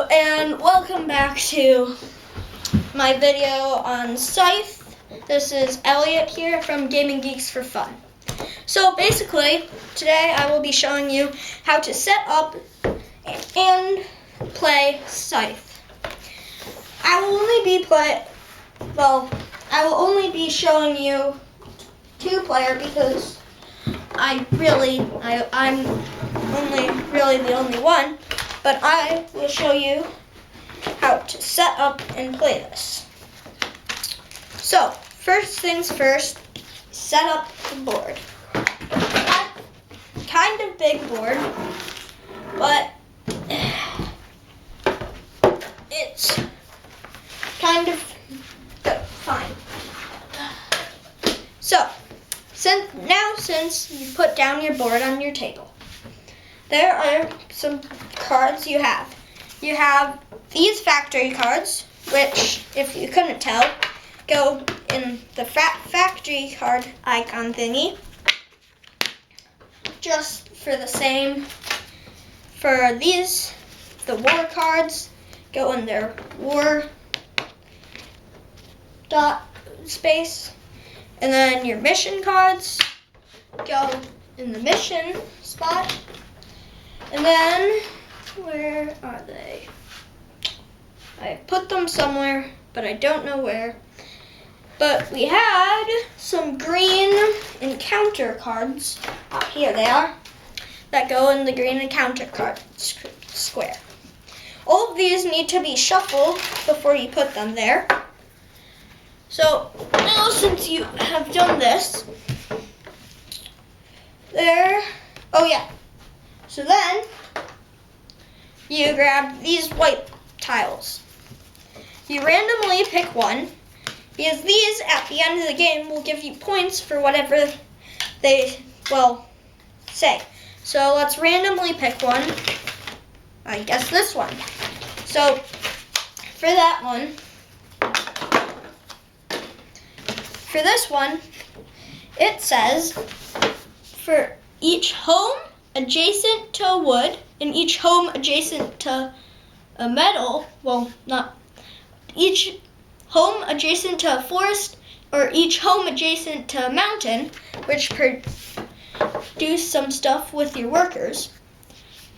Hello and welcome back to my video on Scythe. This is Elliot here from Gaming Geeks for Fun. So basically, today I will be showing you how to set up and play Scythe. I will only be showing you two-player because I'm only really the only one. But I will show you how to set up and play this. So, first things first, set up the board. Kind of big board, but it's kind of fine. So, since you put down your board on your table, there are some cards you have. You have these factory cards, which, if you couldn't tell, go in the factory card icon thingy. Just for the same, for these, the war cards go in their war dot space. And then your mission cards go in the mission spot. And then, where are they? I put them somewhere, but I don't know where. But we had some green encounter cards. Here they are. That go in the green encounter card square. All of these need to be shuffled before you put them there. So, now since you have done this, so then, you grab these white tiles. You randomly pick one, because these, at the end of the game, will give you points for whatever they, say. So let's randomly pick one. I guess this one. So, for this one, it says, for each home adjacent to a wood, and each home adjacent to a metal, each home adjacent to a forest, or each home adjacent to a mountain, which produce some stuff with your workers.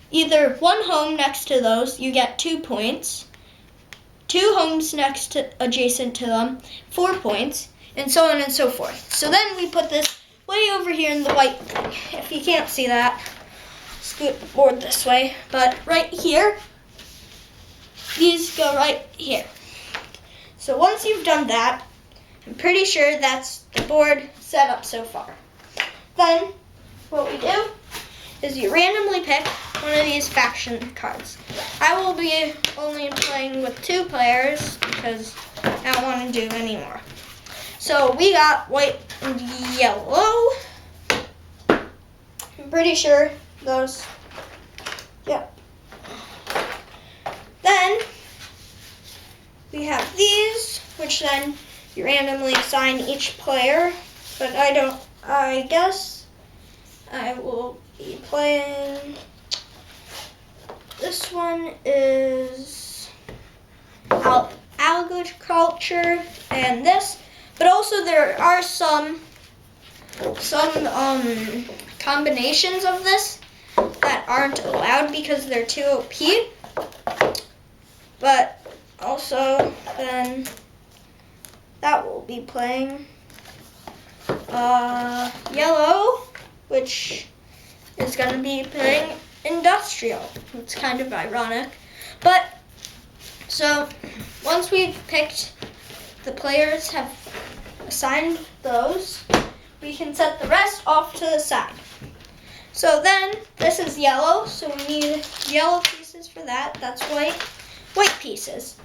Either one home next to those, you get 2 points. 2 homes adjacent to them, 4 points, and so on and so forth. So then we put this way over here in the white thing. If you can't see that, scoot the board this way, but right here, these go right here. So once you've done that, I'm pretty sure that's the board set up so far. Then, what we do is you randomly pick one of these faction cards. I will be only playing with 2 players because I don't want to do any more. So we got white and yellow. I'm pretty sure those, yep. Then we have these, which then you randomly assign each player, but I guess I will be playing, this one is agriculture and this, but also there are some combinations of this that aren't allowed because they're too OP. But also then that will be playing yellow, which is going to be playing industrial. It's kind of ironic. But so once we've picked, the players have assigned those, we can set the rest off to the side. So then, this is yellow, so we need yellow pieces for that. That's white pieces.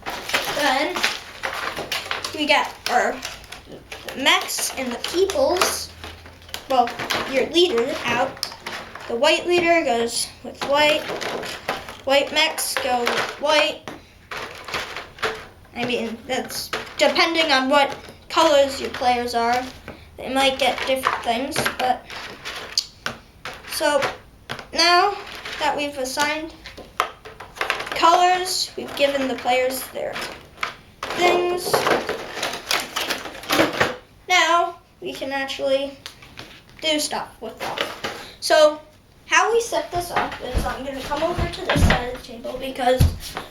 Then, we get our mechs and the peoples, your leader out. The white leader goes with white. White mechs go with white. I mean, that's depending on what colors your players are. They might get different things, but so now that we've assigned colors. We've given the players their things. Now we can actually do stuff with them. So how we set this up is I'm going to come over to this side of the table because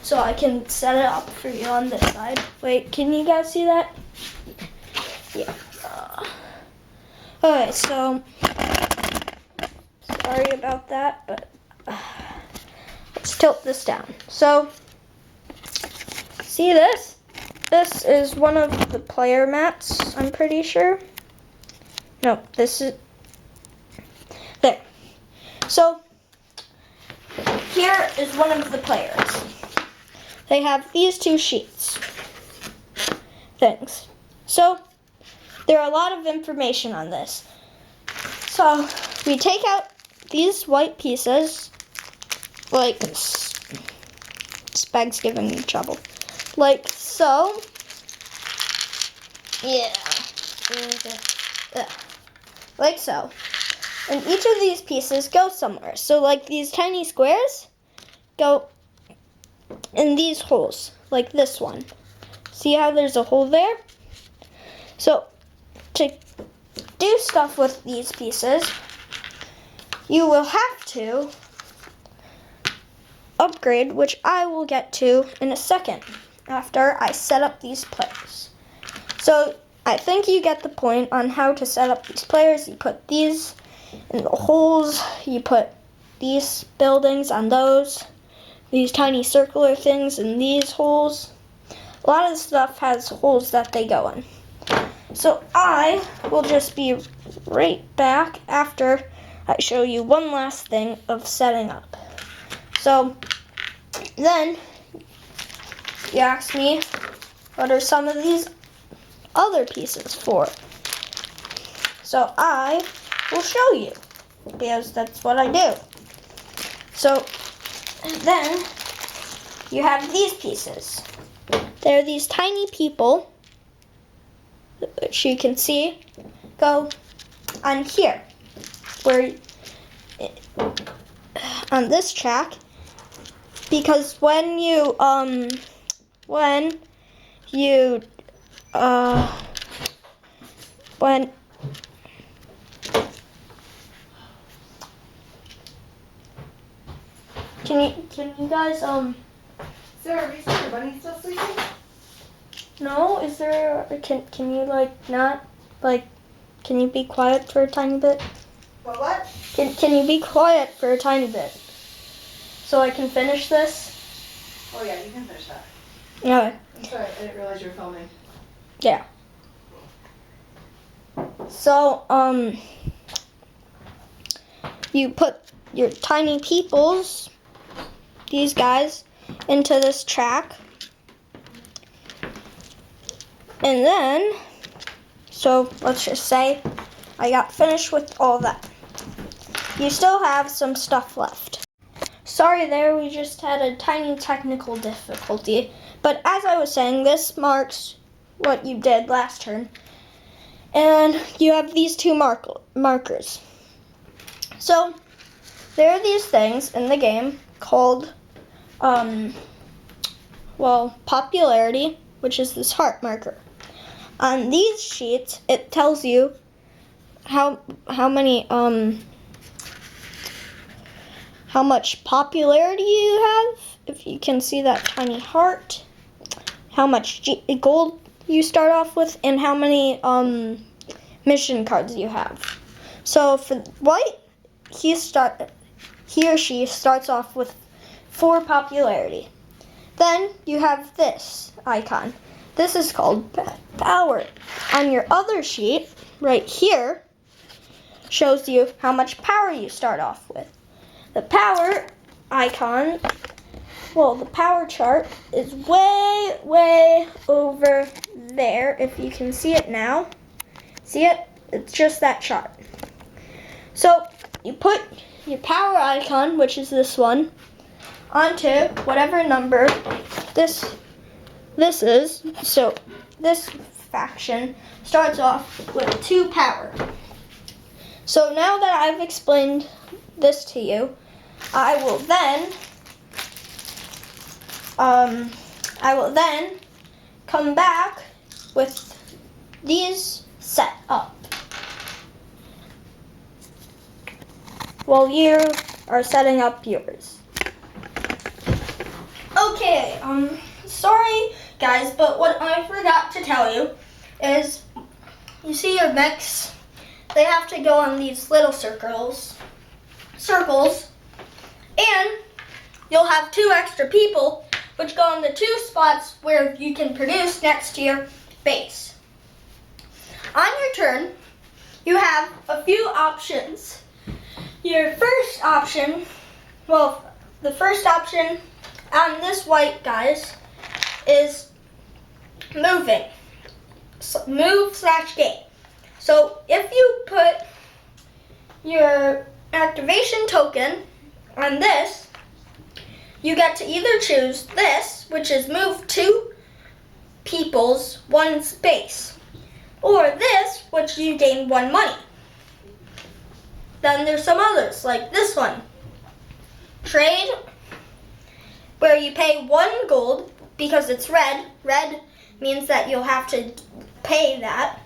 so I can set it up for you on this side. Wait, can you guys see that? Yeah. Okay, so sorry about that, but let's tilt this down. So see this? This is one of the player mats, I'm pretty sure. No, this is there. So here is one of the players. They have these two sheets things. So there are a lot of information on this. So we take out these white pieces, like Spag's giving me trouble, like so. Yeah, like so. And each of these pieces go somewhere. So like these tiny squares go in these holes, like this one. See how there's a hole there? So to do stuff with these pieces, you will have to upgrade, which I will get to in a second after I set up these players. So I think you get the point on how to set up these players. You put these in the holes, you put these buildings on those, these tiny circular things in these holes. A lot of stuff has holes that they go in. So I will just be right back after I show you one last thing of setting up. So then you ask me, what are some of these other pieces for? So I will show you, because that's what I do. So then you have these pieces. They're these tiny people, which you can see go on here, where on this track, because when you can you guys Sarah, is your bunny still sleeping? no, is there can you like not like can you be quiet for a tiny bit? What? Can you be quiet for a tiny bit so I can finish this? Oh yeah, you can finish that. Okay. I'm sorry, I didn't realize you were filming. Yeah. So, you put your tiny peoples, these guys, into this track. And then, so let's just say I got finished with all that. You still have some stuff left. Sorry there, we just had a tiny technical difficulty. But as I was saying, this marks what you did last turn. And you have these two markers. So, there are these things in the game called, popularity, which is this heart marker. On these sheets, it tells you how much popularity you have, if you can see that tiny heart, how much gold you start off with, and how many mission cards you have. So for white, he or she starts off with 4 popularity. Then you have this icon. This is called power. On your other sheet, right here, shows you how much power you start off with. The power icon, the power chart is way over there. If you can see it now, see it? It's just that chart. So you put your power icon, which is this one, onto whatever number this is. So this faction starts off with 2 power. So now that I've explained this to you, I will then I will then come back with these set up while you are setting up yours. Okay, sorry guys, but what I forgot to tell you is, you see your mechs, they have to go on these little circles, and you'll have 2 extra people which go on the 2 spots where you can produce next to your base. On your turn, you have a few options. Your first option, the first option on this white, guys, is moving. So move/gain. So if you put your activation token on this, you get to either choose this, which is move 2 people's 1 space, or this, which you gain 1 money. Then there's some others, like this one. Trade, where you pay 1 gold because it's red. Red means that you'll have to pay that.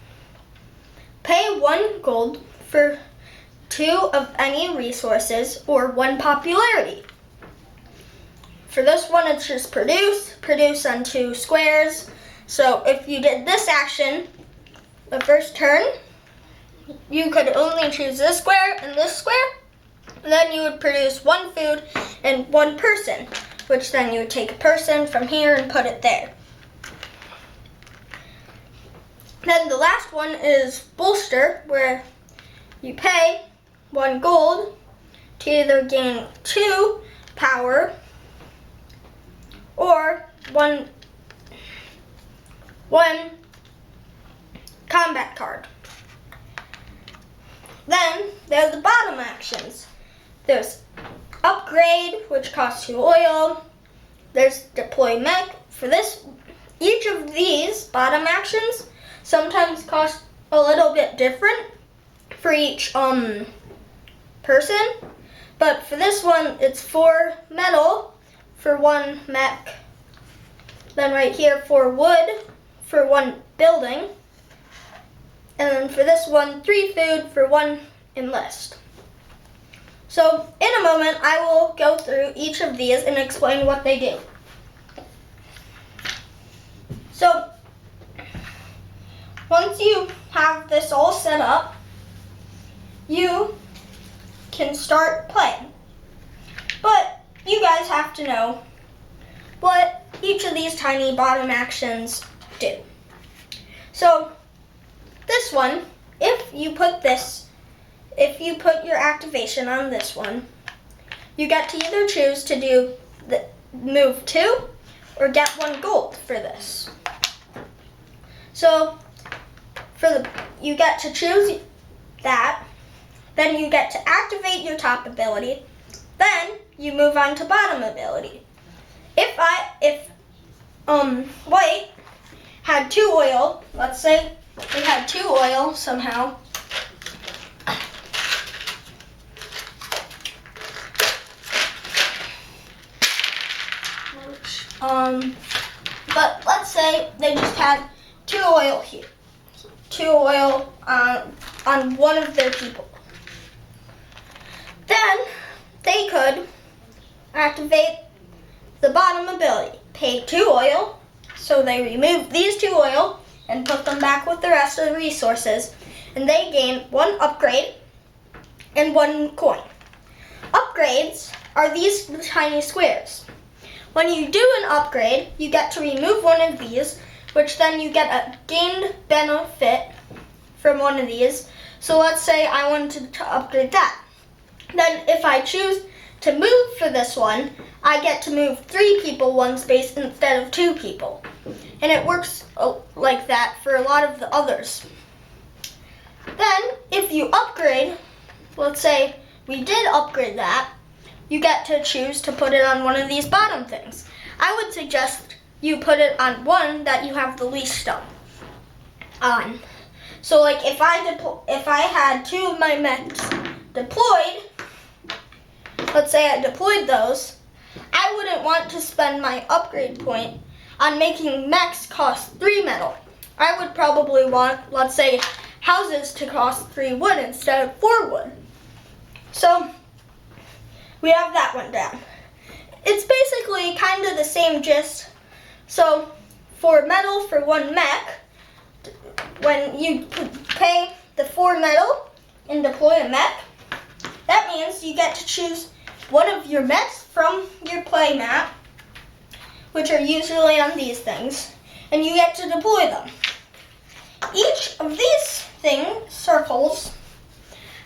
Pay 1 gold for 2 of any resources or 1 popularity. For this one, it's just produce on 2 squares. So if you did this action the first turn, you could only choose this square and this square. Then you would produce 1 food and 1 person, which then you would take a person from here and put it there. Then the last one is bolster, where you pay 1 gold to either gain 2 power or one combat card. Then there's the bottom actions. There's upgrade, which costs 2 oil. There's deploy mech. For this, each of these bottom actions sometimes cost a little bit different for each person. But for this one, it's 4 metal for 1 mech. Then right here, 4 wood for 1 building. And then for this one, 3 food for 1 enlist. So in a moment, I will go through each of these and explain what they do. So once you have this all set up, you can start playing. But you guys have to know what each of these tiny bottom actions do. So this one, if you put your activation on this one, you get to either choose to do the move 2 or get 1 gold for this. So you get to choose that, then you get to activate your top ability, then you move on to bottom ability. If white had 2 oil, let's say they had 2 oil somehow, but let's say they just had 2 oil here, 2 oil on one of their people. Then they could activate the bottom ability, pay 2 oil, so they remove these 2 oil and put them back with the rest of the resources, and they gain 1 upgrade and 1 coin. Upgrades are these tiny squares. When you do an upgrade, you get to remove one of these, which then you get a gained benefit from one of these. So let's say I wanted to upgrade that. Then if I choose to move for this one, I get to move 3 people 1 space instead of 2 people. And it works like that for a lot of the others. Then if you upgrade, let's say we did upgrade that, you get to choose to put it on one of these bottom things. I would suggest you put it on one that you have the least stuff on. So like if I had 2 of my mechs deployed, let's say I deployed those, I I wouldn't want to spend my upgrade point on making mechs cost 3 metal. I would probably want, let's say, houses to cost 3 wood instead of 4 wood. So we have that one down. It's basically kind of the same gist. So for metal for 1 mech, when you pay the 4 metal and deploy a mech, that means you get to choose one of your mechs from your play map, which are usually on these things, and you get to deploy them. Each of these circles,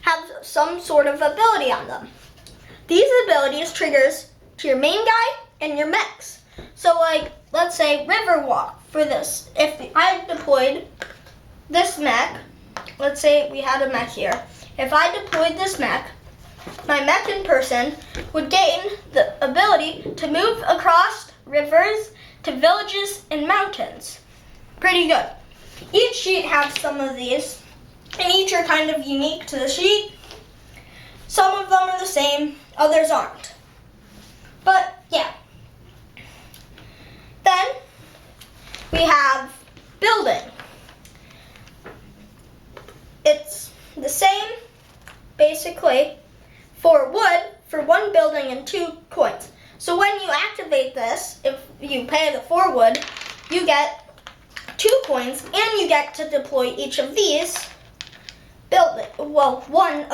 have some sort of ability on them. These abilities triggers to your main guy and your mechs. So like, let's say river walk for this. If I deployed this mech, let's say we had a mech here. If I deployed this mech, my mech in person would gain the ability to move across rivers to villages and mountains. Pretty good. Each sheet has some of these, and each are kind of unique to the sheet. Some of them are the same, others aren't. But yeah. Then we have building. It's the same, basically, for wood, for 1 building and 2 coins. So when you activate this, if you pay the 4 wood, you get 2 coins, and you get to deploy each of these one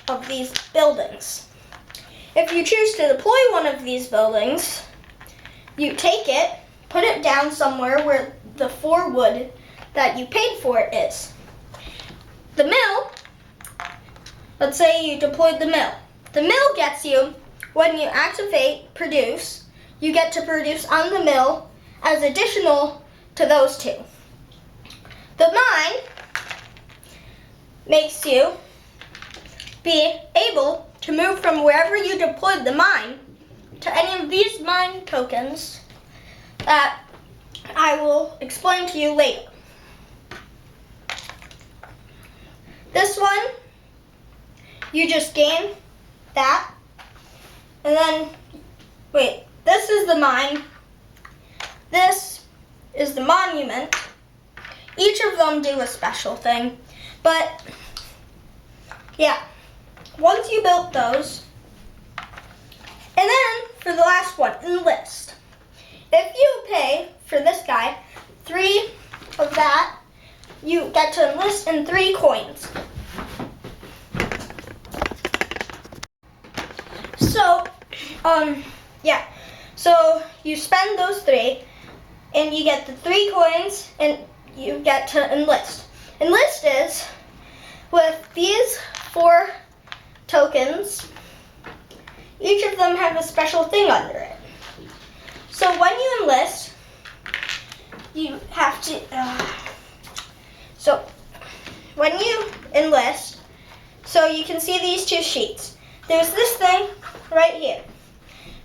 of these buildings. If you choose to deploy one of these buildings, you take it, put it down somewhere where the 4 wood that you paid for it is. The mill, let's say you deployed the mill. The mill gets you, when you activate produce, you get to produce on the mill as additional to those 2. The mine makes you be able to move from wherever you deployed the mine to any of these mine tokens that I will explain to you later. This one, you just gain that, and then, wait, this is the mine, this is the monument. Each of them do a special thing, but yeah, once you built those, and then for the last one, enlist. If you pay for this guy 3 of that, you get to enlist in 3 coins. So, yeah, so you spend those 3, and you get the 3 coins, and you get to enlist. Enlist is with these 4 tokens. Each of them have a special thing under it. So when you enlist, you have to, so when you enlist, so you can see these 2 sheets. There's this thing right here.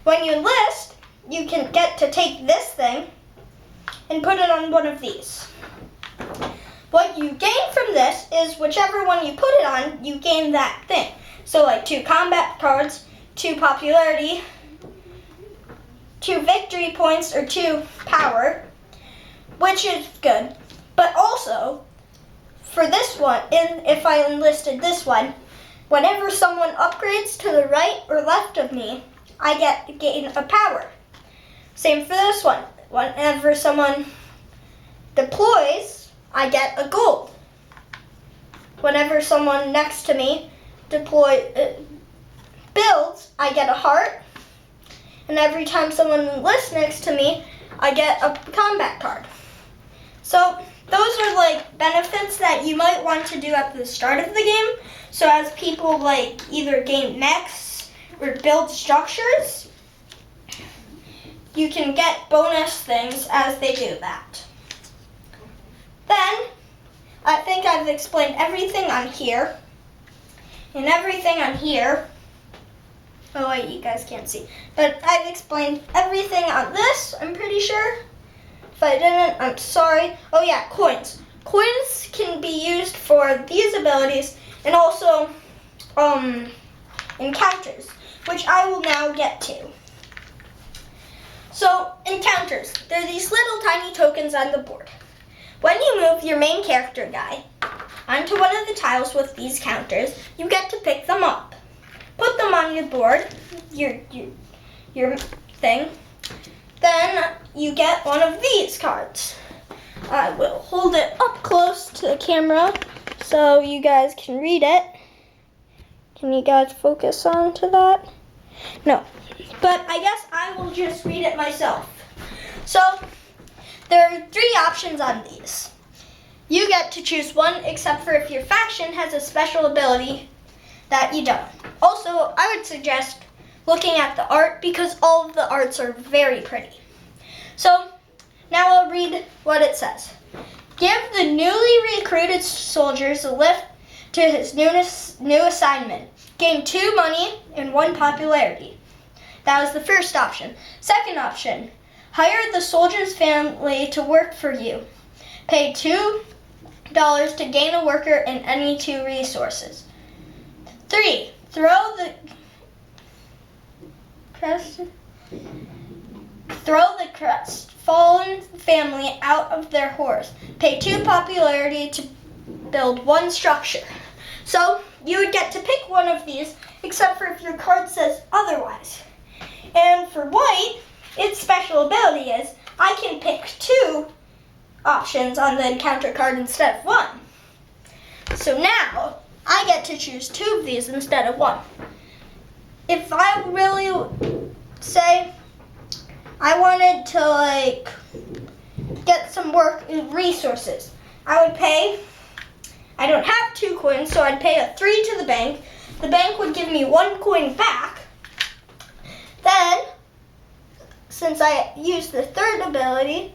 When you enlist, you can get to take this thing and put it on one of these. What you gain from this is whichever one you put it on, you gain that thing. So like 2 combat cards, 2 popularity, 2 victory points, or 2 power, which is good. But also, for this one, if I enlisted this one, whenever someone upgrades to the right or left of me, I gain a power. Same for this one. Whenever someone deploys, I get a gold. Whenever someone next to me builds, I get a heart. And every time someone enlists next to me, I get a combat card. So those are like benefits that you might want to do at the start of the game. So as people like either gain mechs or build structures, you can get bonus things as they do that. Then, I think I've explained everything on here. And everything on here. Oh wait, you guys can't see. But I've explained everything on this, I'm pretty sure. If I didn't, I'm sorry. Oh yeah, coins. Coins can be used for these abilities and also encounters, which I will now get to. So, encounters. They're these little tiny tokens on the board. When you move your main character guy onto one of the tiles with these counters, you get to pick them up. Put them on your board, your thing. Then you get one of these cards. I will hold it up close to the camera so you guys can read it. Can you guys focus on to that? No, but I guess I will just read it myself. So, there are 3 options on these. You get to choose one except for if your faction has a special ability that you don't. Also, I would suggest looking at the art because all of the arts are very pretty. So, now I'll read what it says. Give the newly recruited soldiers a lift to his new assignment. Gain 2 money and 1 popularity. That was the first option. Second option, hire the soldier's family to work for you. Pay $2 to gain a worker and any 2 resources. 3, throw the crestfallen family out of their horse. Pay 2 popularity to build 1 structure. So you would get to pick one of these, except for if your card says otherwise. And for white, its special ability is I can pick 2 options on the encounter card instead of 1. So now I get to choose 2 of these instead of 1. If I really say I wanted to get some work resources, I would pay, I don't have 2 coins, so I'd pay a 3 to the bank. The bank would give me 1 coin back. Then, since I used the second ability,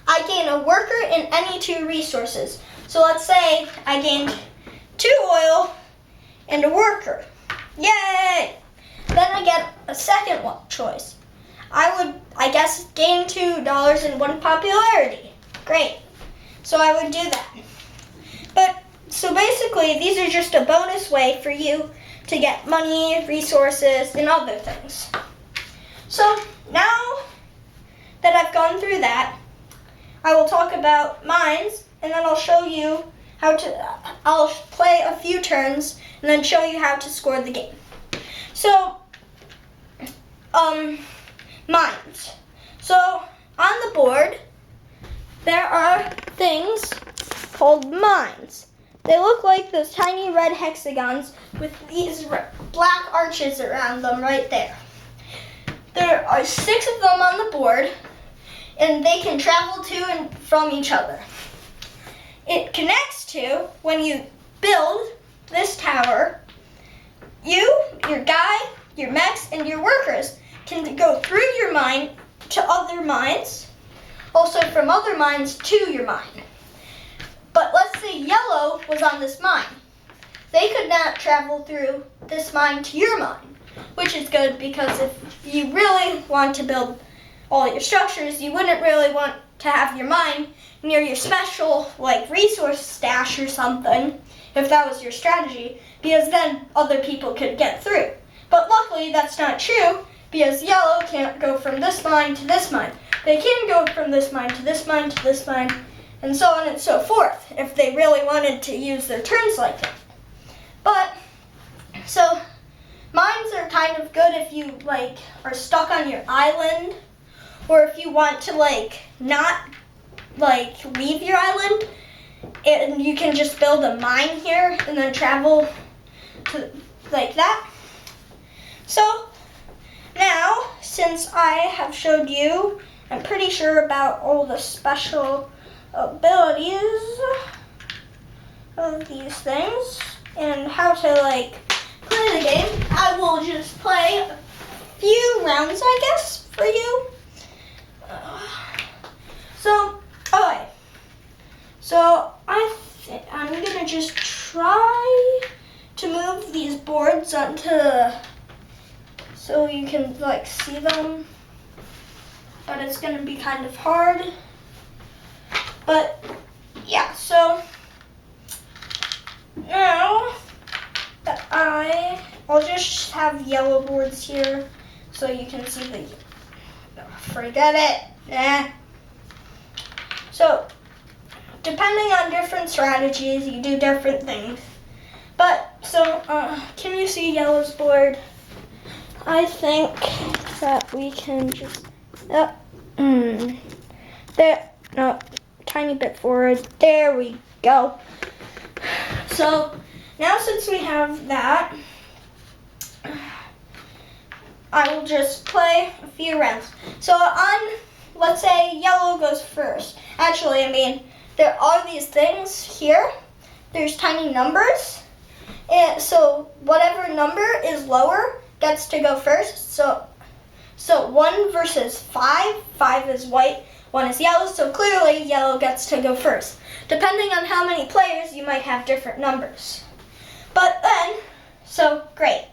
I gain a worker and any 2 resources. So let's say I gained 2 oil and a worker. Yay! Then I get a second choice. I would, gain $2 and 1 popularity. Great. So I would do that. So basically, these are just a bonus way for you to get money, resources, and other things. So now that I've gone through that, I will talk about mines, and then I'll show you I'll play a few turns, and then show you how to score the game. So, mines. So, on the board, there are things called mines. They look like those tiny red hexagons with these black arches around them right there. There are 6 of them on the board, and they can travel to and from each other. It connects to, when you build this tower, you, your guy, your mechs, and your workers can go through your mine to other mines, also from other mines to your mine. But let's say yellow was on this mine. They could not travel through this mine to your mine, which is good because if you really want to build all your structures, you wouldn't really want to have your mine near your special resource stash or something, if that was your strategy, because then other people could get through. But luckily that's not true, because yellow can't go from this mine to this mine. They can go from this mine to this mine to this mine, and so on and so forth, if they really wanted to use their turns like that. But, so, mines are kind of good if you, are stuck on your island, or if you want to, not, leave your island, and you can just build a mine here, and then travel to, like that. So, now, since I have showed you, I'm pretty sure about all the special abilities of these things and how to play the game, I will just play a few rounds, I guess, for you. Okay. So I'm gonna just try to move these boards onto so you can see them, but it's gonna be kind of hard. But yeah, so now that I'll just have yellow boards here so you can see the, forget it. So, depending on different strategies, you do different things. But, so, can you see yellow's board? I think that we can just, there, no, tiny bit forward. There we go. So, now since we have that, I will just play a few rounds. So let's say yellow goes first. Actually, I mean, there are these things here. There's tiny numbers. And so whatever number is lower gets to go first. So 1 versus 5. 5 is white, 1 is yellow. So clearly yellow gets to go first. Depending on how many players, you might have different numbers. But then, so great.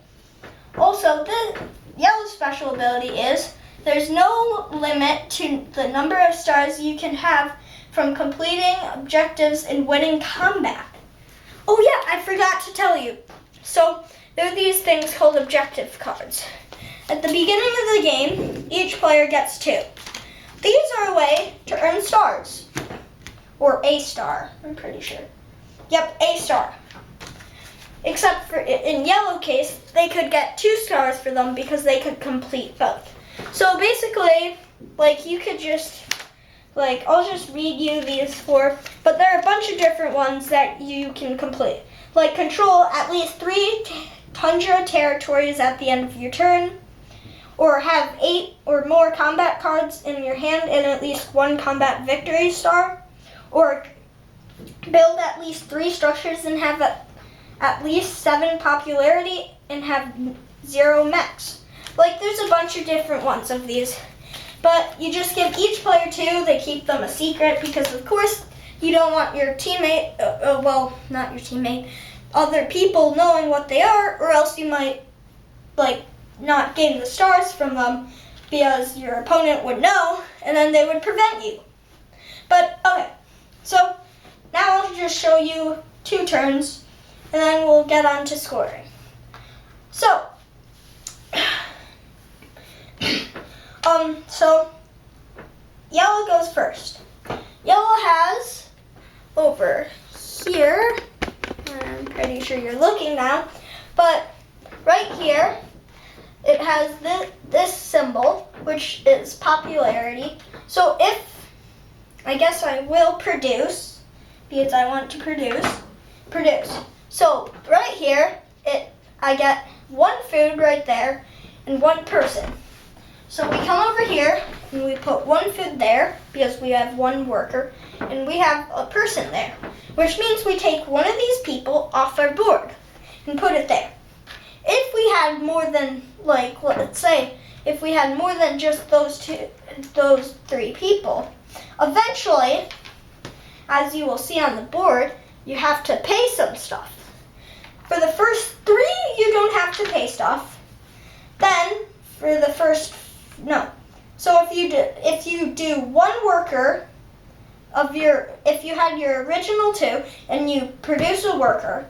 Also, the yellow special ability is there's no limit to the number of stars you can have from completing objectives and winning combat. Oh yeah, I forgot to tell you. So there are these things called objective cards. At the beginning of the game, each player gets 2. These are a way to earn stars. Or a star, I'm pretty sure. Yep, a star. Except for in yellow case, they could get 2 stars for them because they could complete both. So basically, like you could just, like I'll just read you these 4, but there are a bunch of different ones that you can complete. Like control at least 3 tundra territories at the end of your turn, or have 8 or more combat cards in your hand and at least 1 combat victory star, or build at least 3 structures and have at least 7 popularity and have 0 mechs. Like there's a bunch of different ones of these, but you just give each player 2. They keep them a secret because of course you don't want your teammate, well not your teammate, other people knowing what they are, or else you might like not gain the stars from them because your opponent would know and then they would prevent you. But okay, so now I'll just show you 2 turns and then we'll get on to scoring. So, so yellow goes first. Yellow has over here, I'm pretty sure you're looking now, but right here it has this symbol, which is popularity. So if, I guess I will produce, because I want to produce. So right here, I get 1 food right there and 1 person. So we come over here and we put 1 food there because we have 1 worker and we have a person there, which means we take one of these people off our board and put it there. If we had more than, like, let's say, if we had more than just those 3 people, eventually, as you will see on the board, you have to pay some stuff. For the first 3, you don't have to pay stuff. Then, for the first, no. So if you do 1 worker if you had your original 2 and you produce a worker,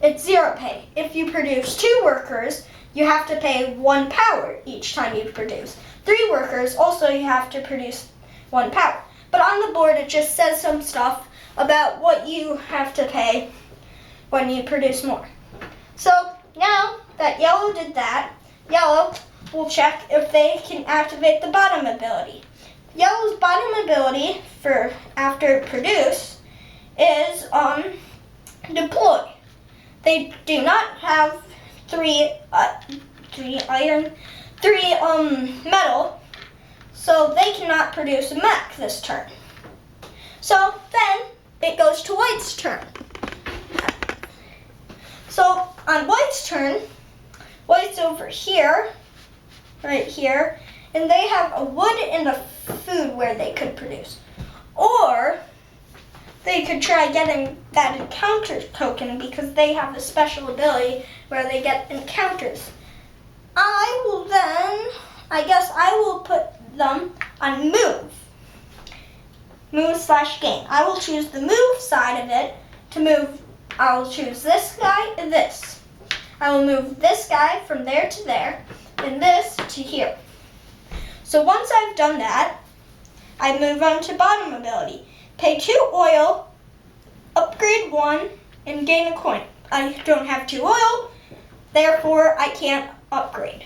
it's 0 pay. If you produce 2 workers, you have to pay 1 power each time you produce. 3 workers, also you have to produce 1 power. But on the board it just says some stuff about what you have to pay when you produce more. So now that yellow did that, yellow will check if they can activate the bottom ability. Yellow's bottom ability for after produce is deploy. They do not have 3 metal, so they cannot produce a mech this turn. So then it goes to white's turn. So on white's turn, white's over here, right here, and they have a wood and a food where they could produce. Or they could try getting that encounter token because they have a special ability where they get encounters. I guess I will put them on move. Move/gain. I will choose the move side of it to move. I will choose this guy and this. I will move this guy from there to there. and this to here. So once I've done that, I move on to bottom ability. Pay 2 oil, upgrade 1, and gain a coin. I don't have 2 oil, therefore I can't upgrade.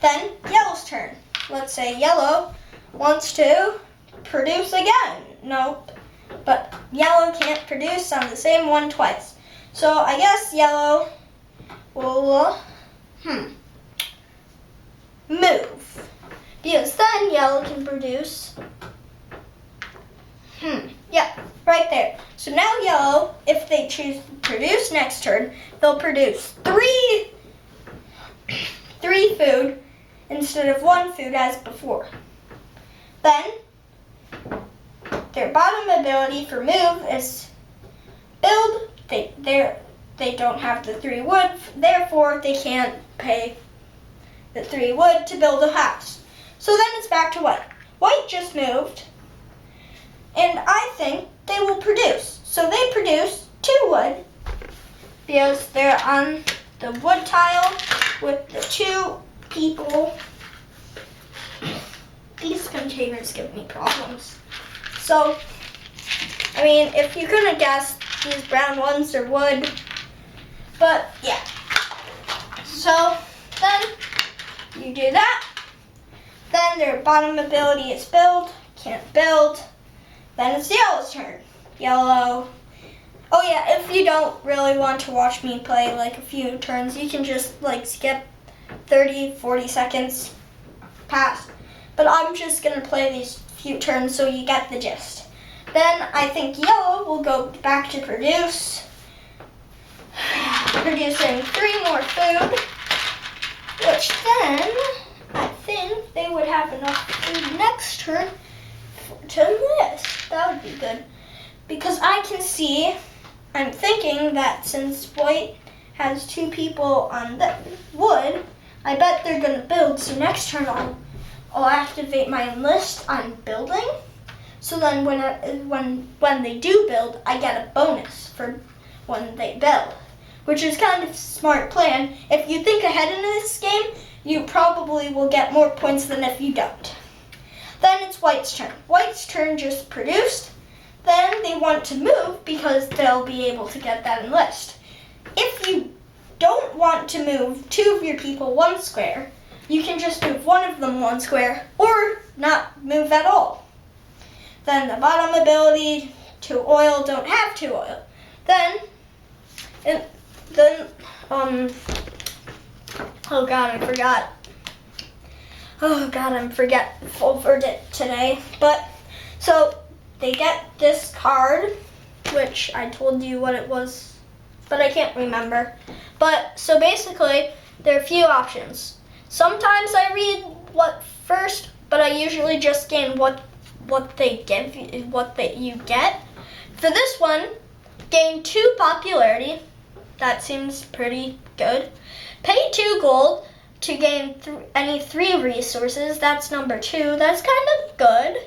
Then yellow's turn. Let's say yellow wants to produce again. Nope, but yellow can't produce on the same one twice. So I guess yellow will move, because then yellow can produce. Yeah, right there. So now yellow, if they choose to produce next turn, they'll produce three food instead of 1 food as before. Then their bottom ability for move is build. They don't have the 3 wood, therefore they can't pay the 3 wood to build a house. So then it's back to white. White just moved, and I think they will produce. So they produce 2 wood because they're on the wood tile with the 2 people. These containers give me problems. So, I mean, if you couldn't guess, these brown ones are wood. But, yeah. So, then you do that. Then their bottom ability is build. Can't build. Then it's yellow's turn. Yellow. Oh yeah, if you don't really want to watch me play like a few turns, you can just like skip 30, 40 seconds past. But I'm just going to play these few turns so you get the gist. Then I think yellow will go back to producing 3 more food, which then I think they would have enough food next turn to enlist. That would be good. Because I can see, I'm thinking that since white has 2 people on the wood, I bet they're going to build. So next turn I'll activate my enlist on building. So then when they do build, I get a bonus for when they build, which is kind of a smart plan. If you think ahead in this game, you probably will get more points than if you don't. Then it's white's turn. White's turn just produced. Then they want to move because they'll be able to get that enlist. If you don't want to move 2 of your people 1 square, you can just move 1 of them 1 square or not move at all. Then the bottom ability, 2 oil, don't have 2 oil. Oh god, I forgot. Oh god, I'm forgetful for it today. But, so, they get this card, which I told you what it was, but I can't remember. But, so basically, there are a few options. Sometimes I read what first, but I usually just gain what they give you, you get. For this one, gain 2 popularity. That seems pretty good. Pay 2 gold to gain any 3 resources. That's number 2. That's kind of good.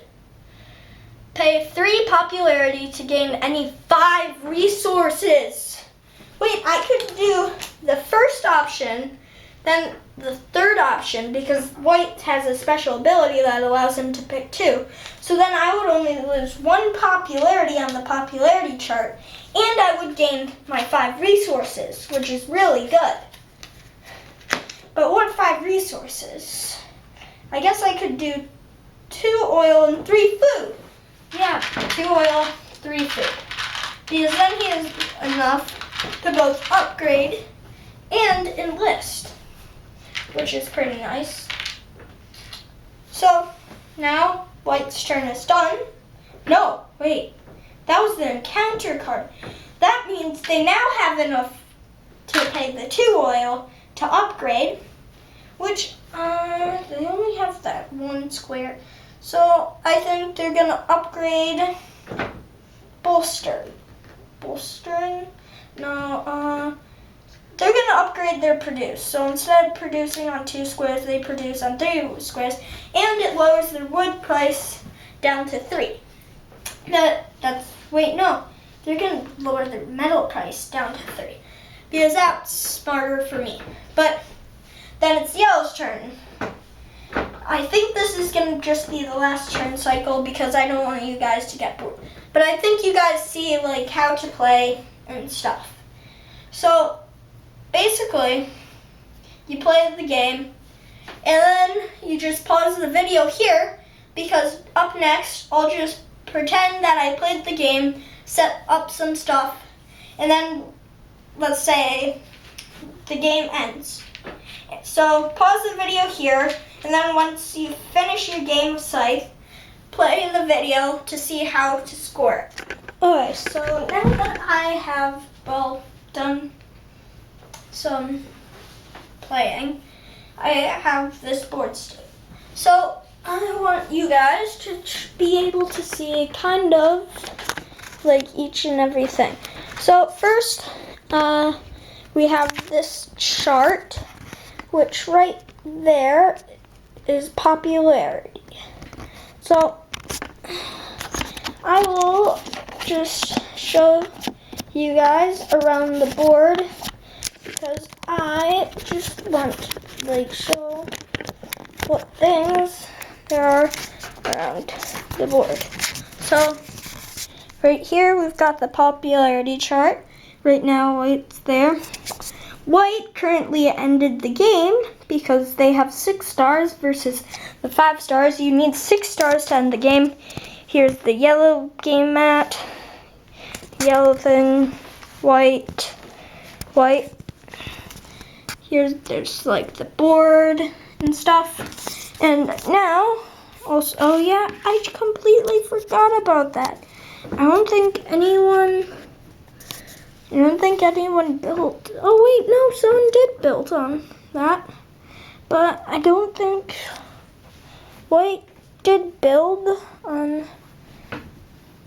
Pay 3 popularity to gain any 5 resources. Wait, I could do the first option, then the third option, because white has a special ability that allows him to pick 2. So then I would only lose 1 popularity on the popularity chart, and I would gain my 5 resources, which is really good. But what 5 resources? I guess I could do 2 oil and 3 food. Yeah, 2 oil, 3 food. Because then he has enough to both upgrade and enlist, which is pretty nice. So now white's turn is done. No, wait, that was the encounter card. That means they now have enough to pay the 2 oil to upgrade, which they only have that 1 square. So I think they're gonna upgrade bolstering. No, they're gonna upgrade their produce. So instead of producing on 2 squares, they produce on 3 squares, and it lowers their wood price down to 3. They're gonna lower their metal price down to 3, because that's smarter for me. But then it's yellow's turn. I think this is going to just be the last turn cycle because I don't want you guys to get bored. But I think you guys see like how to play and stuff. So basically, you play the game and then you just pause the video here because up next I'll just pretend that I played the game, set up some stuff, and then let's say the game ends. So pause the video here, and then once you finish your game of Scythe, play the video to see how to score it. Okay, so now that I have, done some playing, I have this board state. So I want you guys to be able to see kind of like each and everything. So first, we have this chart, which right there is popularity. So I will just show you guys around the board because I just want to like show what things there are around the board. So right here we've got the popularity chart. Right now White's there. White currently ended the game because they have 6 stars versus the 5 stars. You need 6 stars to end the game. Here's the yellow game mat, yellow thing, white. There's like the board and stuff. And now, also, oh yeah, I completely forgot about that. I don't think anyone built. Oh wait, no, someone did build on that. But I don't think White did build on.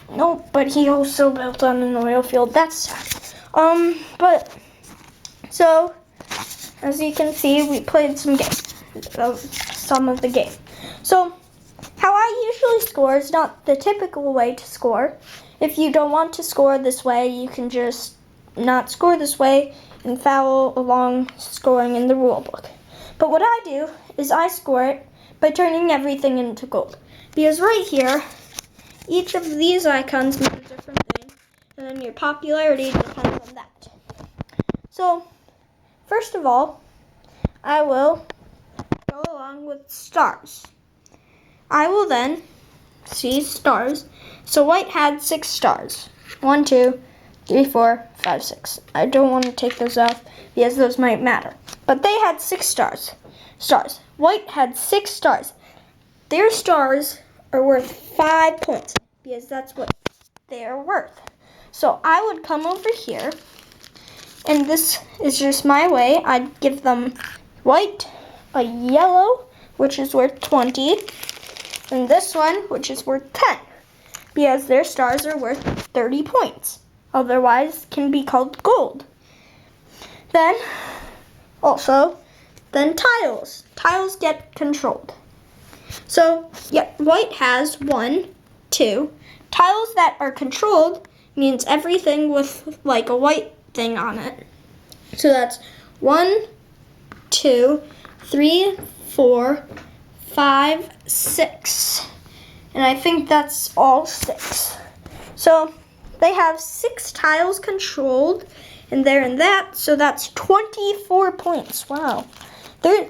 Nope, but he also built on an oil field. That's sad. But so as you can see, we played some of the game. So how I usually score is not the typical way to score. If you don't want to score this way, you can just not score this way and follow along scoring in the rule book. But what I do is I score it by turning everything into gold. Because right here, each of these icons means a different thing, and then your popularity depends on that. So, first of all, I will go along with stars. I will then see stars. So White had 6 stars. 1, 2, 3, 4, 5, 6. I don't want to take those off because those might matter. But they had 6 stars. White had 6 stars. Their stars are worth 5 points because that's what they are worth. So I would come over here, and this is just my way. I'd give them White a yellow, which is worth 20, and this one, which is worth 10, because their stars are worth 30 points. Otherwise, can be called gold. Then tiles. Tiles get controlled. So, yeah, White has 1, 2. Tiles that are controlled means everything with like a white thing on it. So that's 1, 2, 3, 4, 5, 6. And I think that's all 6. So they have 6 tiles controlled, and they're in that, so that's 24 points. Wow.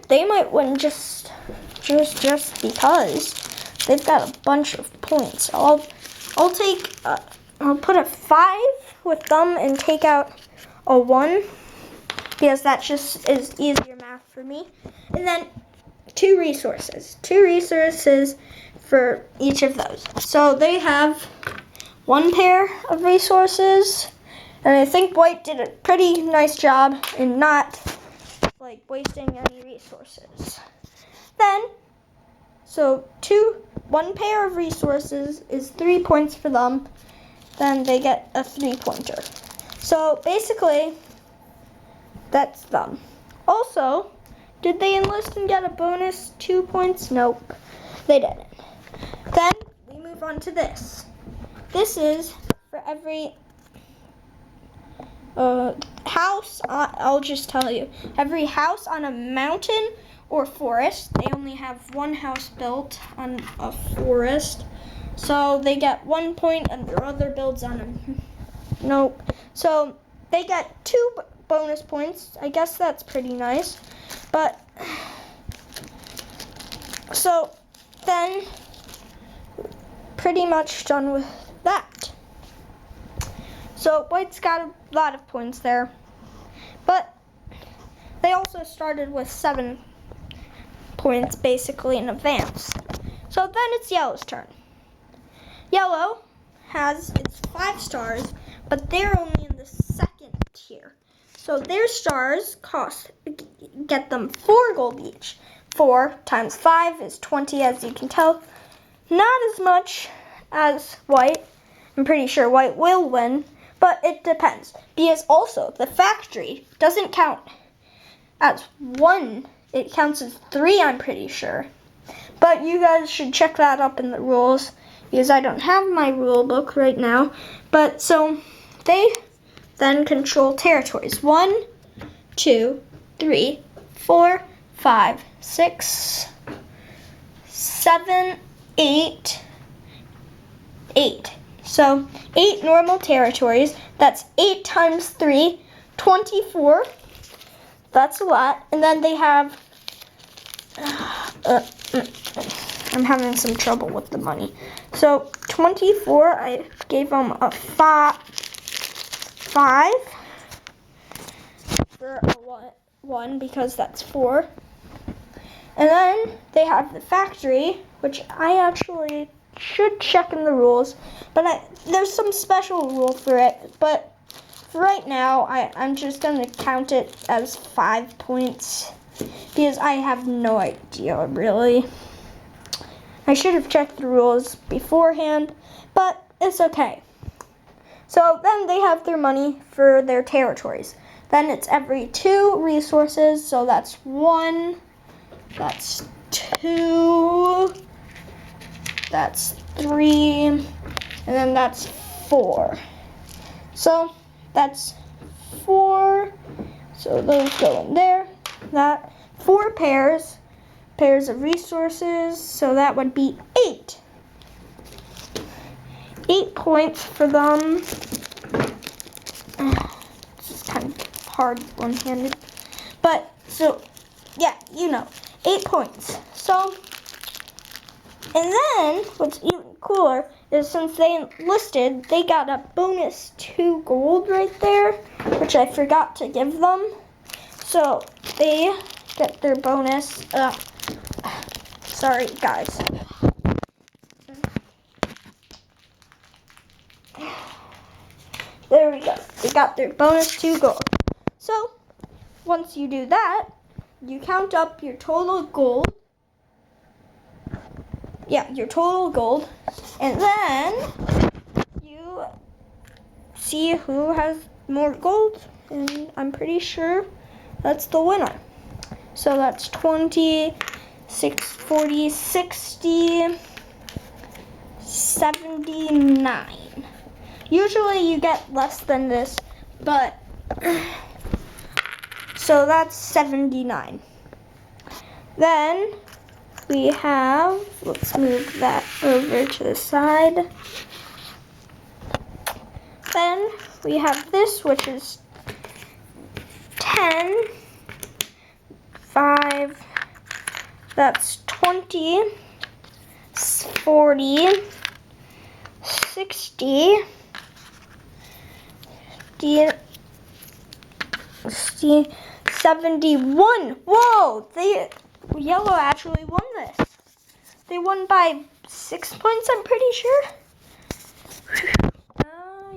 They might win just because they've got a bunch of points. I'll put a 5 with them and take out a 1 because that just is easier math for me. And then 2 resources. 2 resources for each of those. So they have 1 pair of resources, and I think White did a pretty nice job in not like wasting any resources. Then, so 1 pair of resources is 3 points for them. Then they get a 3-pointer. So basically, that's them. Also, did they enlist and get a bonus 2 points? Nope, they didn't. Then we move on to this. This is for every house, I'll just tell you, every house on a mountain or forest, they only have one house built on a forest, so they get 1 point, and their other builds on a, nope. So they get 2 bonus points. I guess that's pretty nice, but, so then, pretty much done with that. So white's got a lot of points there, but they also started with 7 points basically in advance. So then it's yellow's turn. Yellow has its 5 stars, but they're only in the 2nd tier. So their stars get them 4 gold each. 4 times 5 is 20, as you can tell. Not as much as white. I'm pretty sure white will win, but it depends. Because also, the factory doesn't count as 1. It counts as 3, I'm pretty sure. But you guys should check that up in the rules, because I don't have my rule book right now. But so they then control territories. 1, 2, 3, 4, 5, 6, 7, 8. So 8 normal territories. That's 8 times 3, 24. That's a lot. And then they have, I'm having some trouble with the money. So 24, I gave them a 5 for a 1 because that's 4. And then they have the factory, which I actually should check in the rules, but there's some special rule for it. But for right now, I'm just going to count it as 5 points because I have no idea, really. I should have checked the rules beforehand, but it's okay. So then they have their money for their territories. Then it's every 2 resources, so that's 1, that's 2, that's 3, and then that's 4. So that's 4, so those go in there. That 4 pairs of resources, so that would be 8. 8 points for them. This is kind of hard one-handed. But, so, yeah, 8 points. So, and then, what's even cooler is since they enlisted, they got a bonus 2 gold right there, which I forgot to give them. So, they get their bonus. Sorry, guys. There we go. They got their bonus 2 gold. So, once you do that, you count up your total gold. Yeah, your total gold. And then you see who has more gold. And I'm pretty sure that's the winner. So that's 20, 40, 60, 79. Usually you get less than this, but so that's 79. Then we have, let's move that over to the side. Then we have this, which is 10, 5, that's 20, 40, 60, 71. Whoa, yellow actually won this. They won by 6 points, I'm pretty sure.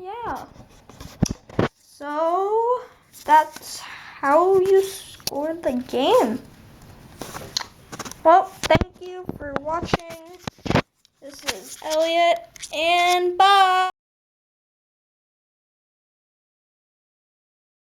Yeah. So that's how you scored the game. Well, thank you for watching. This is Elliot, and bye.